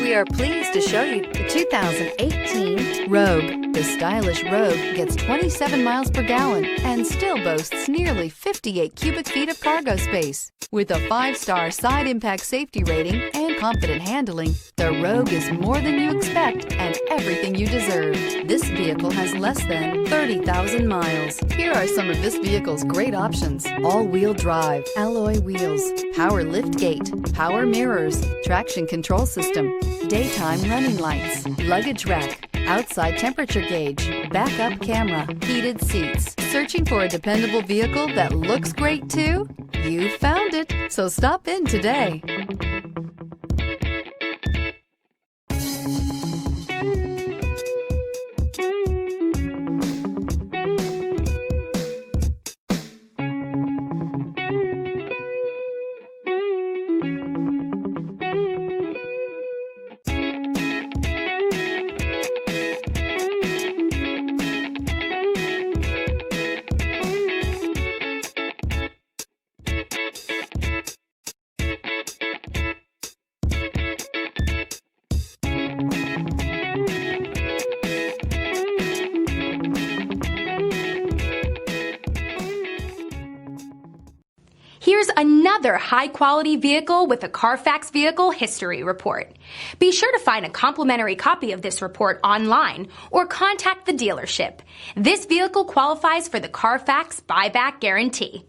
We are pleased to show you the 2018 Rogue. The stylish Rogue gets 27 miles per gallon and still boasts nearly 58 cubic feet of cargo space. With a 5-star side impact safety rating and confident handling, the Rogue is more than you expect and everything you deserve. This vehicle has less than 30,000 miles. Here are some of this vehicle's great options: all-wheel drive, alloy wheels, power lift gate, power mirrors, traction control system, daytime running lights, luggage rack, outside temperature gauge, backup camera, heated seats. Searching for a dependable vehicle that looks great too? You found it, so stop in today. Here's another high-quality vehicle with a Carfax Vehicle History Report. Be sure to find a complimentary copy of this report online or contact the dealership. This vehicle qualifies for the Carfax Buyback Guarantee.